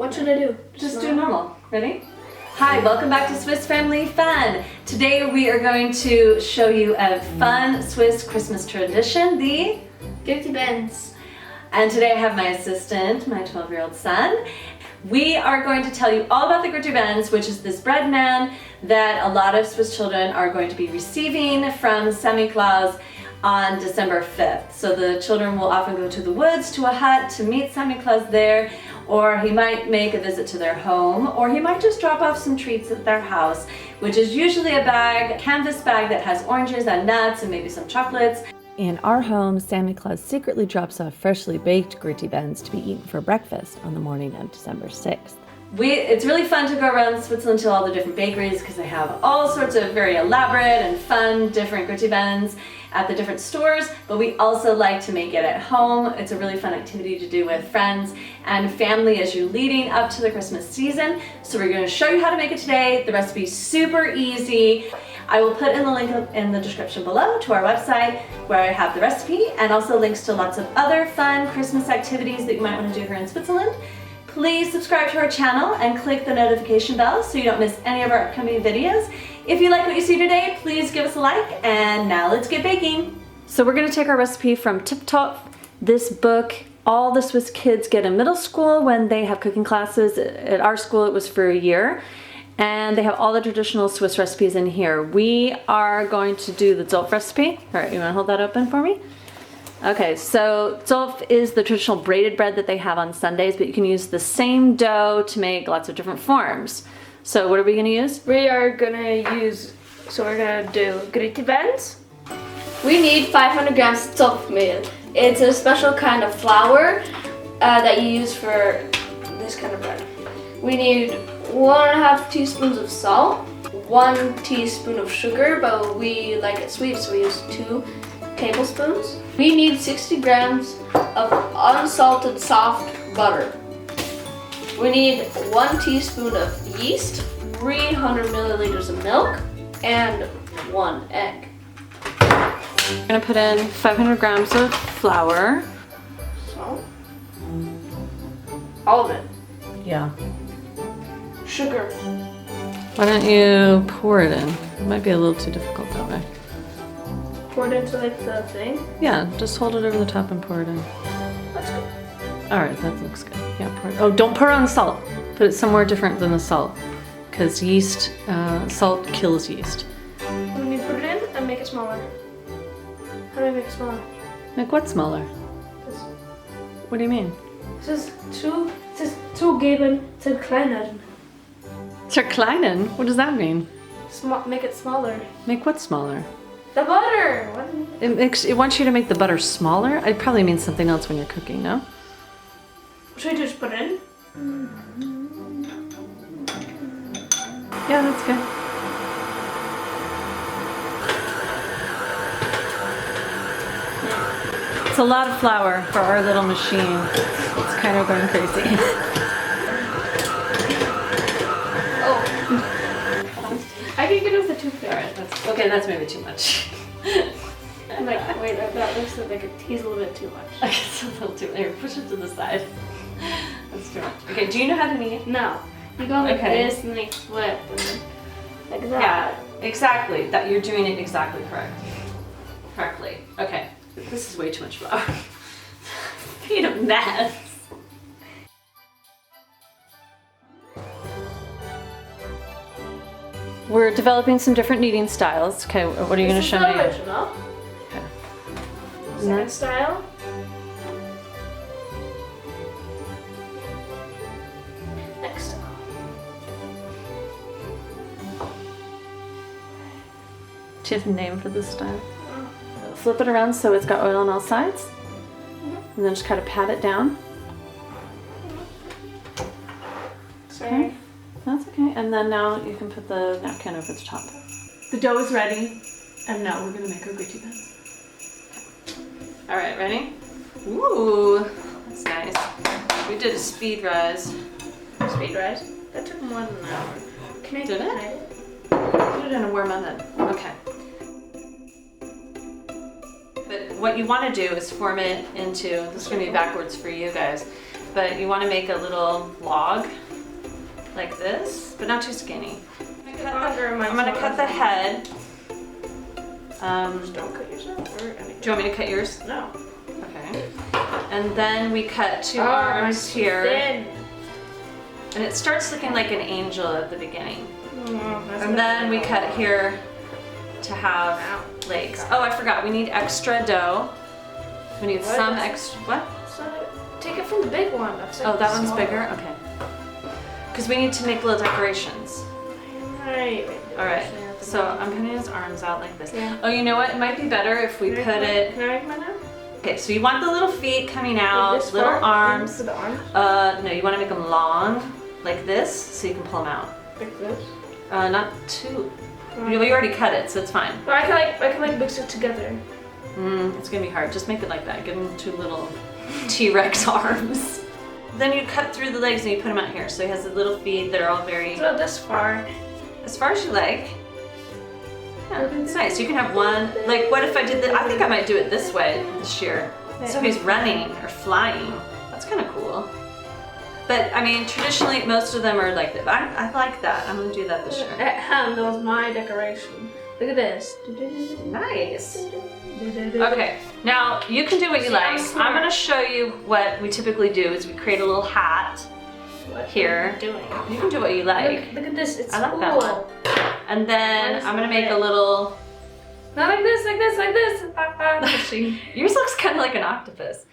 What should I do? Just do normal. Ready? Hi, welcome back to Swiss Family Fun. Today we are going to show you a fun Swiss Christmas tradition, the Grittibänz. And today I have my assistant, my 12-year-old son. We are going to tell you all about the Grittibänz, which is this bread man that a lot of Swiss children are going to be receiving from Santa Claus on December 5th. So the children will often go to the woods, to a hut, to meet Santa Claus there, or he might make a visit to their home, or he might just drop off some treats at their house, which is usually a bag, a canvas bag that has oranges and nuts and maybe some chocolates. In our home, Santa Claus secretly drops off freshly baked Grittibänz to be eaten for breakfast on the morning of December 6th. It's really fun to go around Switzerland to all the different bakeries because they have all sorts of very elaborate and fun different Grittibänz at the different stores, but we also like to make it at home. It's a really fun activity to do with friends and family as you're leading up to the Christmas season. So we're going to show you how to make it today. The recipe is super easy. I will put in the link in the description below to our website where I have the recipe and also links to lots of other fun Christmas activities that you might want to do here in Switzerland. Please subscribe to our channel and click the notification bell so you don't miss any of our upcoming videos. If you like what you see today, please give us a like, and now let's get baking. So we're going to take our recipe from Tip Top. This book all the Swiss kids get in middle school when they have cooking classes. At our school it was for a year. And they have all the traditional Swiss recipes in here. We are going to do the Zolf recipe. All right, you want to hold that open for me? Okay, so Zolf is the traditional braided bread that they have on Sundays, but you can use the same dough to make lots of different forms. So what are we going to use? We are gonna do Grittibänz. We need 500 grams Zopfmehl. It's a special kind of flour that you use for this kind of bread. We need 1.5 teaspoons of salt, 1 teaspoon of sugar, but we like it sweet, so we use 2 tablespoons. We need 60 grams of unsalted soft butter. We need 1 teaspoon of yeast, 300 milliliters of milk, and 1 egg. I'm going to put in 500 grams of flour. So, all of it. Yeah. Sugar. Why don't you pour it in? It might be a little too difficult that way. Pour it into like the thing. Yeah, just hold it over the top and pour it in. That's good. All right, that looks good. Yeah, pour it. Oh, don't pour it on the salt. Put it somewhere different than the salt, because yeast, salt kills yeast. We need to put it in and make it smaller. How do I make it smaller? Make what smaller? This. What do you mean? Es ist zugeben, zerkleinern. Zerkleinen? What does that mean? Make it smaller. Make what smaller? The butter! What? It wants you to make the butter smaller? It probably means something else when you're cooking, no? Should I just put it in? Yeah, that's good. It's a lot of flour for our little machine. It's kind of going crazy. I can get it with a toothpick. Alright, that's maybe too much. I'm like, wait, that looks like he's a little bit too much. Okay, it's a little too much. Here, push it to the side. That's too much. Okay, do you know how to knead? No. You go like Okay. this and like flip and then like that. Yeah, exactly. That you're doing it exactly correctly. Okay, this is way too much flour. Made a mess. We're developing some different kneading styles. Okay, what are you going to show me? This is the original. Okay. Second style. Next style. Do you have a name for this style? Flip it around so it's got oil on all sides. And then just kind of pat it down. Sorry. Okay. That's okay. And then now you can put the napkin over the top. The dough is ready. And now we're going to make our Grittibänz. All right, ready? Ooh, that's nice. We did a speed rise. Speed rise? That took more than an hour. Can I Did it? can I- Put it in a warm oven. Okay. But what you want to do is form it into, this is going to be backwards for you guys, but you want to make a little log like this, but not too skinny. I'm going to cut the head. Just don't cut yourself. Do you want me to cut yours? No. Okay. And then we cut 2 arms here. Thin. And it starts looking like an angel at the beginning. Oh, And then we cut here to have legs. Oh, I forgot. We need extra dough. We need some extra. What? So take it from the big one. That's like That one's small. bigger? Okay. Because we need to make little decorations. Right. All right. So I'm putting his arms out like this. Yeah. Oh, you know what? It might be better if we put it. Can I make mine now? Okay, so you want the little feet coming out, This little far? arms. For the arms? No, you want to make them long, like this, so you can pull them out. Like this? Not too. We already cut it, so it's fine. But I can like mix it together. It's gonna be hard. Just make it like that. Give them 2 little T-Rex arms. Then you cut through the legs and you put them out here. So he has the little feet that are all very. So this far. As far as you like. Yeah, it's nice. You can have one. Like, what if I did that? I think I might do it this way this year. So he's running or flying. That's kind of cool. But I mean, traditionally, most of them are like that. But I like that. I'm gonna do that this year. At home, that was my decoration. Look at this. Nice. Okay, now you can do what you like. I'm gonna show you what we typically do is we create a little hat here. Doing. You can do what you like. Look at this. It's I like cool. that one. And then I'm gonna make a little. Not like this, like this, like this. Yours looks kind of like an octopus.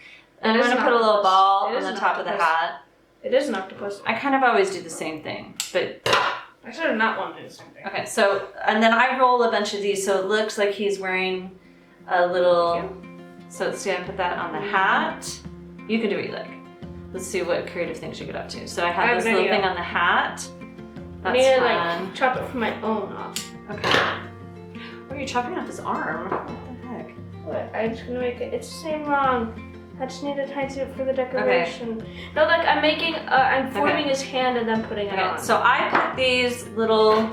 And I'm It is gonna an put a little octopus. ball It on is the an top of the octopus. hat. It is an octopus. I kind of always do the same thing, but I should have not wanted to do the same thing. okay. So and then I roll a bunch of these, so it looks like he's wearing a little. So see, I put that on the hat. You can do what you like. Let's see what creative things you get up to. So I have this little thing on the hat. I That's need to fun. like chop it from my own off. Okay. Oh, you're chopping off his arm. What the heck? But I'm just gonna make it. It's the same wrong. I just need to tighten it for the decoration. No, like I'm making. I'm forming his hand and then putting it Okay. on. So I put these little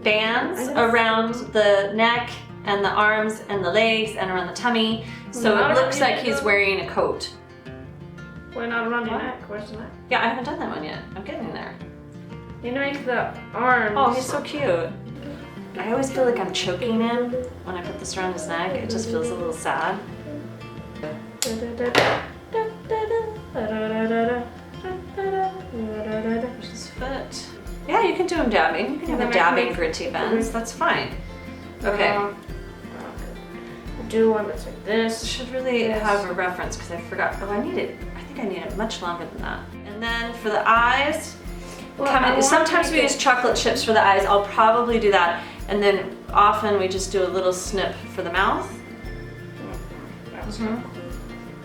bands around the neck and the arms and the legs and around the tummy. So Not it around looks your like neck, he's though? wearing a coat. Why not around your neck? Where's the neck? Yeah, I haven't done that one yet. I'm getting there. You know, make the arms. Oh, he's so cute. I always feel like I'm choking him when I put this around his neck. It just feels a little sad. There's his foot. Yeah, you can do him dabbing. You can have a dabbing Grittibänz. That's fine. Okay. Do one that's like this. Should really have a reference because I forgot. Oh, I need it. I think I need it much longer than that. And then for the eyes, sometimes we use chocolate chips for the eyes. I'll probably do that. And then often we just do a little snip for the mouth.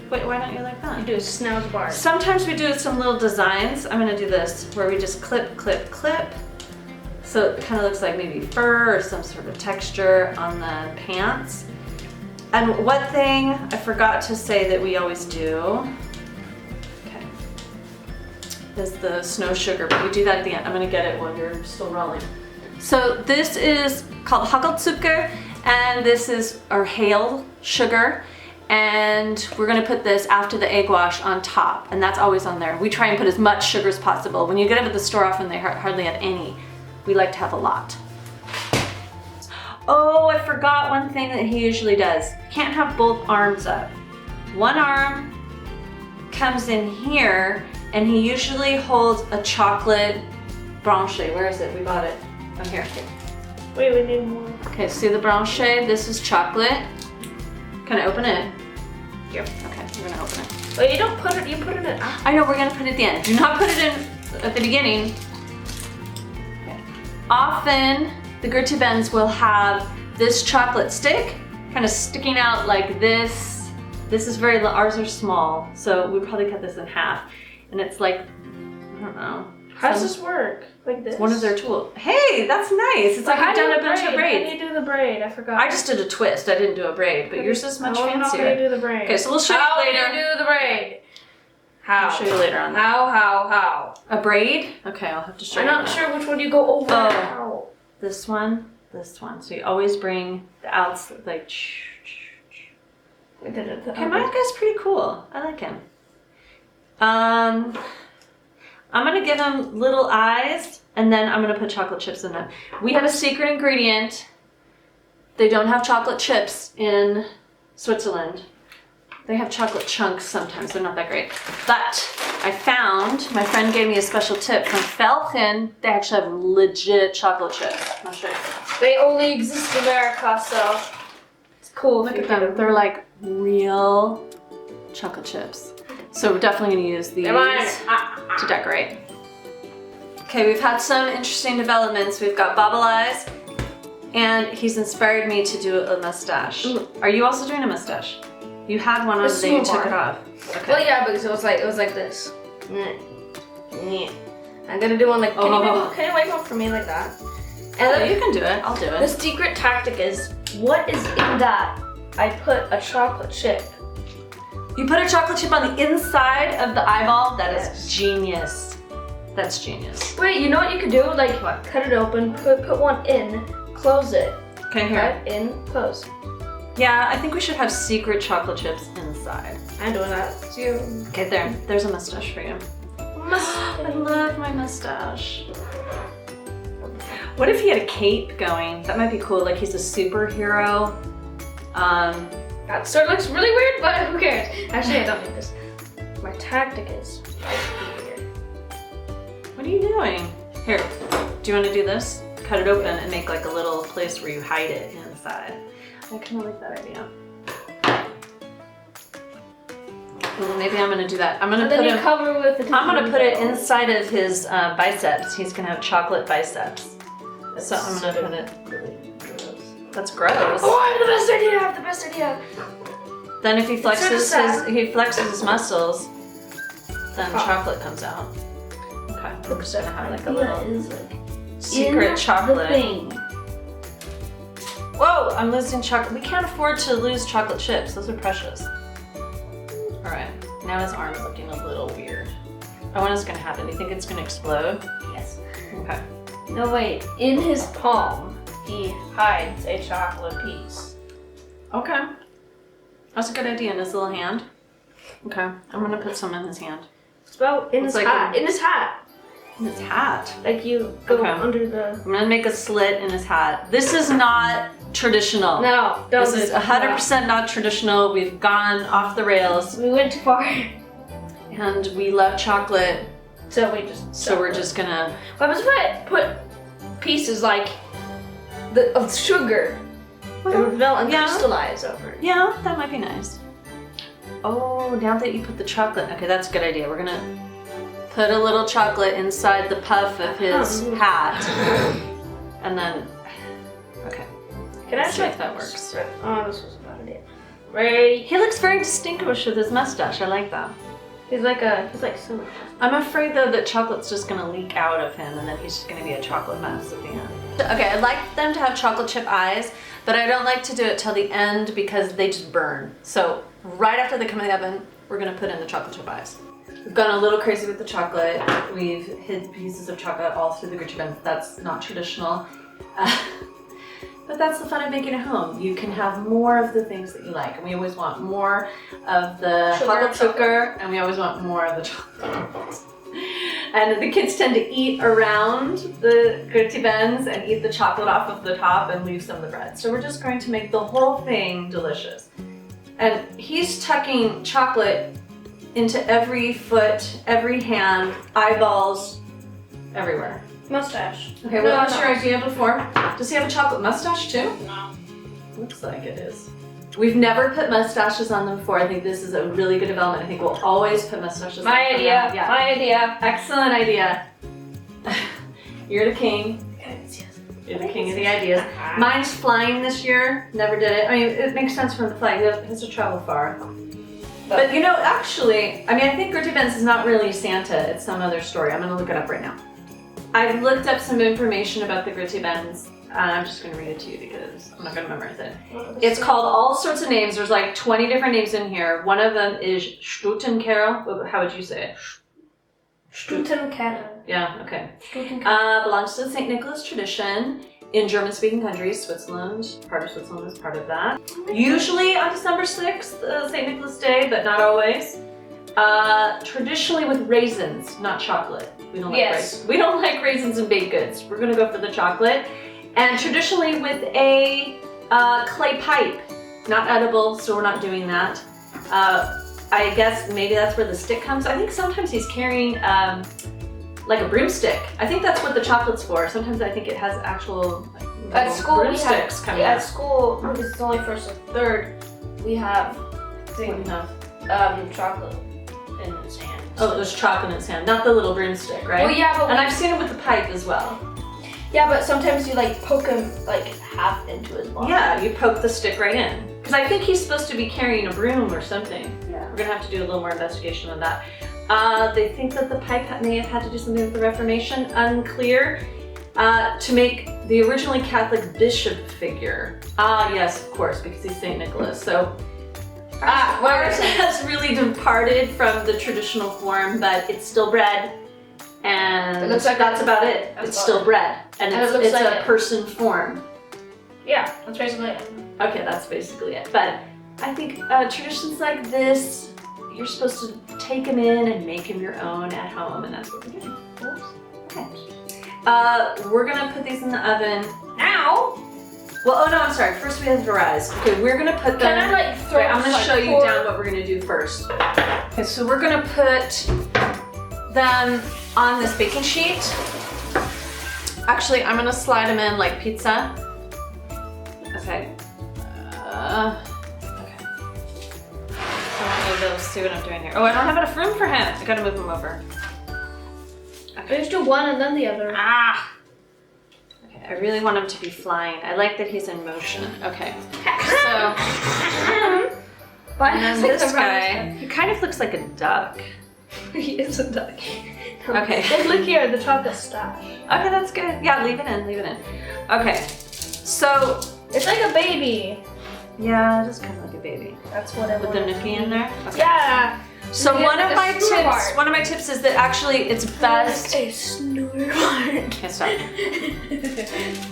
Wait, why don't you like that? You do a snout bar. Sometimes we do some little designs. I'm gonna do this where we just clip, clip, clip. So it kind of looks like maybe fur or some sort of texture on the pants. And one thing I forgot to say that we always do, okay, is the snow sugar, but we do that at the end. I'm gonna get it while you're still rolling. So this is called Hagelzucker, and this is our hail sugar. And we're gonna put this after the egg wash on top, and that's always on there. We try and put as much sugar as possible. When you get them at the store, often they hardly have any. We like to have a lot. Oh, I forgot one thing that he usually does. Can't have both arms up. One arm comes in here, and he usually holds a chocolate branche. Where is it? We bought it. Oh, here. Wait, we need more. Okay, see the branche? This is chocolate. Can I open it? Yep. Okay, we're gonna open it. Wait, you don't put it, you put it in after. I know, we're gonna put it at the end. Do not put it in at the beginning. Okay. Often, the Grittibänz will have this chocolate stick kind of sticking out like this. This is ours are small, so we probably cut this in half. And it's like, I don't know. How does this work? Like this? It's one of their tools. Hey, that's nice. It's like I've done a bunch of braids. How do you do the braid? I forgot. I just did a twist. I didn't do a braid, but yours is much I don't know fancier. how you do the braid. Okay, so we'll show you later. How do you do the braid? How? I'll show you later on that. How? A braid? Okay, I'll have to show I'm you. not sure which one you go over. Oh. How? This one, this one. So you always bring the outs like. Okay, my guy's pretty cool. I like him. I'm gonna give them little eyes, and then I'm gonna put chocolate chips in them. We have a secret ingredient. They don't have chocolate chips in Switzerland. They have chocolate chunks sometimes. They're not that great. But I found, my friend gave me a special tip from Felgen. They actually have legit chocolate chips. I'll show you. They only exist in America, so it's cool. Look at them. They're like real chocolate chips. So we're definitely gonna use these to decorate. Okay, we've had some interesting developments. We've got bobble eyes, and he's inspired me to do a mustache. Are you also doing a mustache? You had one on the day you took it off. Okay. Well, yeah, because it was like this. I'm gonna do one like. Can you make one for me like that? And you can do it. I'll do it. The secret tactic is what is in that? I put a chocolate chip. You put a chocolate chip on the inside of the eyeball. That is genius. That's genius. Wait, you know what you could do? Like, cut it open, put one in, close it. Okay, here. Cut in, close. Yeah, I think we should have secret chocolate chips inside. I'm doing that too. Okay, there's a mustache for you. I love my mustache. What if he had a cape going? That might be cool, like he's a superhero. That sort of looks really weird, but who cares? Actually, I don't think this. My tactic is right here. What are you doing? Here, do you want to do this? Cut it open and make like a little place where you hide it inside. I kind of like that idea. Well, maybe I'm gonna do that. I'm gonna put it inside of his biceps. He's gonna have chocolate biceps. So I'm gonna put it. That's gross. Oh, I have the best idea. Then if he flexes his muscles, then chocolate comes out. Okay. I'm just gonna have like a little secret chocolate. Whoa, I'm losing chocolate. We can't afford to lose chocolate chips. Those are precious. All right, now his arm's looking a little weird. I wonder what's gonna happen. Do you think it's gonna explode? Yes. Okay. No, wait. In his palm, he hides a chocolate piece. Okay. That's a good idea. In his little hand. Okay, I'm gonna put some in his hand. It's about in his hat. In his hat. In his hat? Like you go under the... I'm gonna make a slit in his hat. This is not traditional. No, don't. This is 100% not traditional. We've gone off the rails. We went too far. And we love chocolate. So we're just gonna... What happens if I put pieces like of sugar? It would melt and crystallize over. Yeah, that might be nice. Oh, now that you put the chocolate... Okay, that's a good idea. We're gonna put a little chocolate inside the puff of his hat. And then... Okay. Can I see if that works? Oh, this was a bad idea. Ready? He looks very distinguished with his mustache. I like that. He's like so. I'm afraid though that chocolate's just gonna leak out of him and then he's just gonna be a chocolate mess at the end. Okay, I'd like them to have chocolate chip eyes, but I don't like to do it till the end because they just burn. So right after they come in the oven, we're gonna put in the chocolate chip eyes. We've gone a little crazy with the chocolate. We've hid pieces of chocolate all through the Grittibänz. That's not traditional. But that's the fun of making it home. You can have more of the things that you like. And we always want more of the chocolate sugar, and we always want more of the chocolate. And the kids tend to eat around the Grittibänz and eat the chocolate off of the top and leave some of the bread. So we're just going to make the whole thing delicious. And he's tucking chocolate into every foot, every hand, eyeballs, everywhere. Mustache. Okay, well, what's your idea before? Does he have a chocolate mustache too? No. Looks like it is. We've never put mustaches on them before. I think this is a really good development. I think we'll always put mustaches on them. My idea. Yeah. My idea. Excellent idea. You're the king. You're the king of the ideas. Mine's flying this year. Never did it. I mean, it makes sense from the flight. He has to travel far. But you know, actually, I mean, I think Grittibänz is not really Santa. It's some other story. I'm gonna look it up right now. I've looked up some information about the Grittibänz, and I'm just going to read it to you because I'm not going to memorize it. It's called all sorts of names. There's like 20 different names in here. One of them is Stutenkerl. How would you say it? Stutenkerl. Yeah, okay. Belongs to the St. Nicholas tradition in German-speaking countries. Switzerland, part of Switzerland is part of that. Usually on December 6th, St. Nicholas Day, but not always. Traditionally with raisins, not chocolate. We don't like Yes. raisins. We don't like raisins in baked goods. We're gonna go for the chocolate. And traditionally with a clay pipe. Not edible, so we're not doing that. I guess maybe that's where the stick comes. I think sometimes he's carrying like a broomstick. I think that's what the chocolate's for. Sometimes I think it has actual like, At school we broomsticks have, coming at out. school, because it's only first and third, we have, I What think, do you have? chocolate in his hand. Oh, there's chocolate in his hand, not the little broomstick, right? Well, yeah, but And I've seen it with the pipe as well. yeah, but sometimes you like poke him like half into his body. Yeah, you poke the stick right in. Because I think he's supposed to be carrying a broom or something. Yeah. We're gonna have to do a little more investigation on that. They think that the pipe may have had to do something with the Reformation, unclear. To make the originally Catholic bishop figure. Yes, of course, because he's St. Nicholas. So ours has really departed from the traditional form, but it's still bread. And It looks like that's about it. that's It's about still it. bread. And And it it's looks like a it. person form. Yeah, that's basically it. Okay, that's basically it. But I think traditions like this, you're supposed to take them in and make them your own at home, and that's what we're doing. Okay. We're gonna put these in the oven now. Well, oh no, I'm sorry. First we have to rise. Okay, we're gonna put them. Can I like throw? Wait, I'm gonna like, show you pour- down what we're gonna do first. Okay, so we're gonna put them on this baking sheet. Actually, I'm gonna slide them in like pizza. Okay. Okay. So I'm gonna go see what I'm doing here. Oh, I don't have enough room for him. I gotta move him over. I just do one and then the other. Ah! Okay, I really want him to be flying. I like that he's in motion. Okay. So, But and then this guy, he kind of looks like a duck. he is a duck. Okay. But look here, the chocolate stash. Okay, that's good. Yeah, leave it in, leave it in. Okay. So, It's like a baby. yeah, just kind of like a baby. That's what I With the want. nookie in there? Okay. Yeah. So Yeah, one of like a my snore tips, bar. one of my tips is that actually it's best. A snore bar. Okay, stop.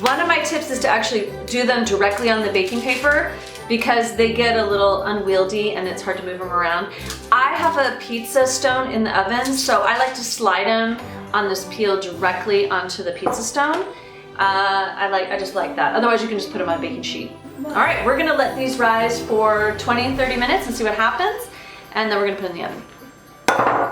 One of my tips is to actually do them directly on the baking paper because they get a little unwieldy and it's hard to move them around. I have a pizza stone in the oven, so I like to slide them on this peel directly onto the pizza stone. I just like that. Otherwise, you can just put them on a baking sheet. All right, we're gonna let these rise for 20 and 30 minutes and see what happens, and then we're gonna put them in the oven.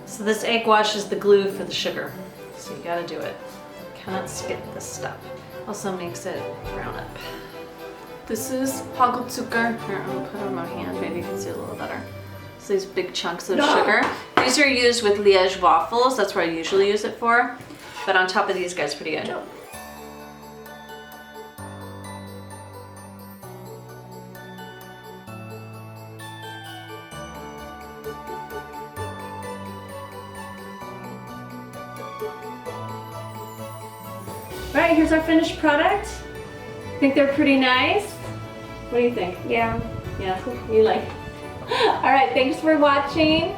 So this egg wash is the glue for the sugar. So you gotta do it. Cannot skip this stuff. Also makes it brown up. This is Hagelzucker. Here, I'm gonna put it on my hand. Maybe you can see a little better. So these big chunks of sugar. These are used with Liège waffles. That's what I usually use it for. But on top of these guys, pretty good. Right, here's our finished product. Think they're pretty nice? What do you think? Yeah. Yeah, you like. All right, thanks for watching.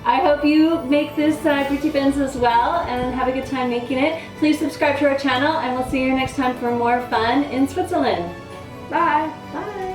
I hope you make this Grittibänz as well and have a good time making it. Please subscribe to our channel and we'll see you next time for more fun in Switzerland. Bye. Bye.